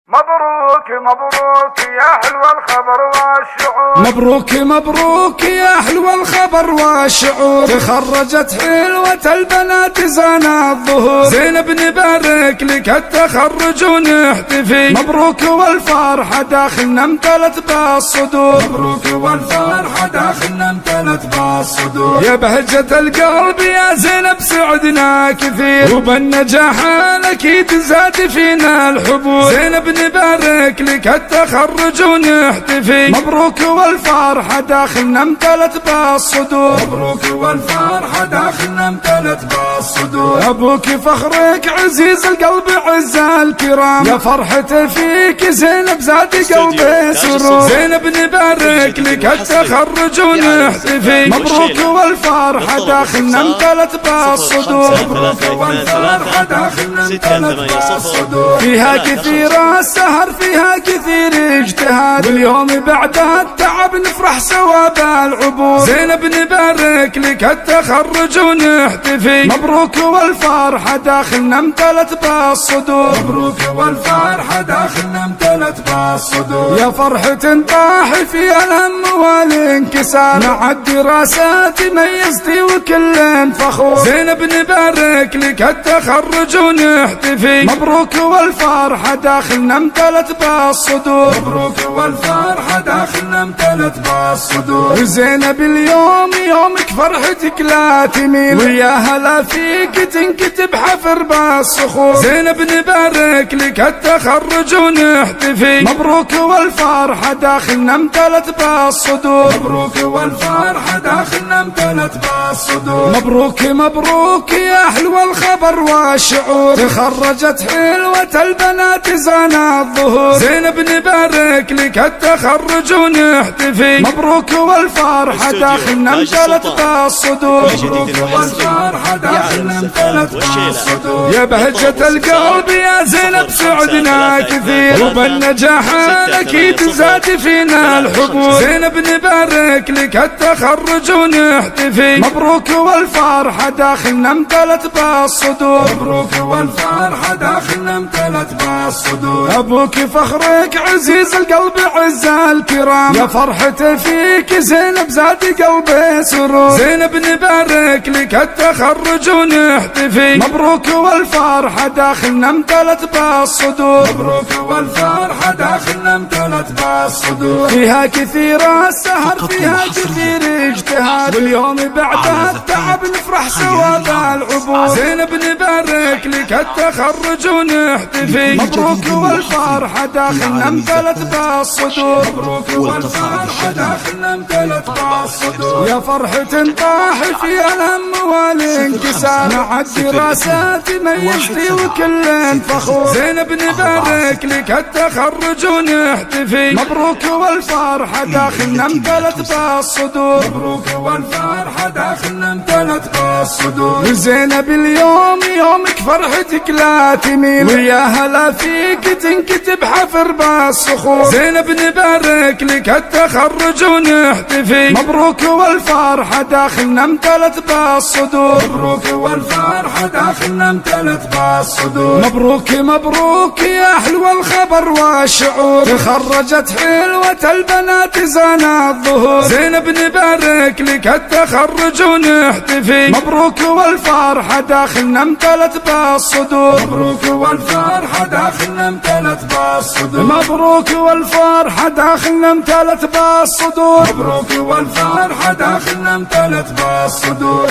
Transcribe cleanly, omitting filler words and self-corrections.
مبروك مبروك يا حلو الخبر والشعور، مبروك مبروك يا حلو الخبر والشعور، تخرجت حلوة البنات زانا الظهور، زينب نبارك لك التخرج ونحتفي، مبروك والفرحة داخلنا امتلت بالصدور، مبروك والفرحة داخلنا امتلت بالصدور، يا بهجة القلب يا زينب سعدنا كثير، وبالنجاح اكيد زاد فينا الحبور، زينب نبارك لك التخرج ونحتفي، مبروك والفرحة داخلنا امتلت بالصدور، مبروك والفرحة داخلنا امتلت بالصدور، ابوك فخرك عزيز القلب عز الكرام، يا فرحته فيك زينب زاد قلبي سرور، زينب نبارك لك التخرج ونحتفي، مبروك والفرحة داخلنا امتلت بالصدور، مبروك والفرحة داخلنا امتلت بالصدور، فيها كثير السهر فيها كثير اجتهاد، واليوم بعد التعب نفرح سوا بالعبور، زينب نبارك لك التخرج ونحتفي، مبروك والفرحة داخلنا امتلت بالصدور، مبروك والفرحة داخلنا امتلت بالصدور، يا فرحة طاح فيها الهم والانكسار، مع الدراسات ميزتي وكل فخور، زينب نبارك لك التخرج ونحتفي، مبروك والفرحة داخلنا امتلت بالصدور، مبروك والفرحة داخلنا امتلت بالصدور، زينب اليوم يومك فرحتك لا تميل، ويا هلا فيك تنكتب حفر بالصخور، زينب نبارك لك التخرج ونحتفي، مبروك والفرحة داخلنا امتلت بالصدور، مبروك والفرحة داخلنا امتلت بالصدور، مبروك مبروك يا حلو الخبر والشعور، تخرجت حلوة البنات زانا الظهور، زينب نبارك لك التخرج ونحتفي، مبروك والفرحة داخلنا امتلت بالصدور، مبروك والفرحة داخلنا امتلت بالصدور، يا بهجة القلب يا زينب سعدنا كثير، وبالنجاح اكيد زاد فينا الحبور، زينب نبارك لك التخرج ونحتفي، مبروك والفرحة داخلنا امتلت بالصدور، مبروك والفرحة داخلنا امتلت بالصدور، ابوك فخرك عزيز القلب عز الكرام، يا فرحته فيك زينب زاد قلبي سرور، زينب نبارك لك التخرج ونحتفي، مبروك والفرحة داخلنا امتلت بالصدور، مبروك والفرحة داخلنا امتلت بالصدور، فيها كثير السهر فيها كثير اجتهاد، واليوم بعد التعب نفرح سوا بالعبور، زينب نبارك لك التخرج ونحتفي، مبروك والفرحة داخلنا امتلت بالصدور، مبروك والفرحة داخلنا امتلت بالصدور، يا فرحة طاح فيها الهم والانكسار، مع الدراسات ميزتي وكل فخور، زينب نبارك لك التخرج ونحتفي، مبروك والفرحة داخلنا امتلت بالصدور، مبروك والفرحة داخلنا امتلت بالصدور، زينب اليوم يومك فرحتك لا تميل، ويا هلا فيك تنكتب حفر بالصخور، زينب نبارك لك التخرج ونحتفي، مبروك والفرحة داخلنا امتلت بالصدور، مبروك والفرحة داخلنا امتلت بالصدور، مبروك مبروك يا حلو الخبر والشعور، تخرجت حلوة البنات زانا الظهور، زينب نبارك لك التخرج ونحتفي، مبروك والفرحة داخلنا امتلت بالصدور، مبروك والفرحة داخلنا امتلت بالصدور، مبروك والفرحة داخلنا امتلت بالصدور، مبروك والفرحة داخلنا امتلت بالصدور.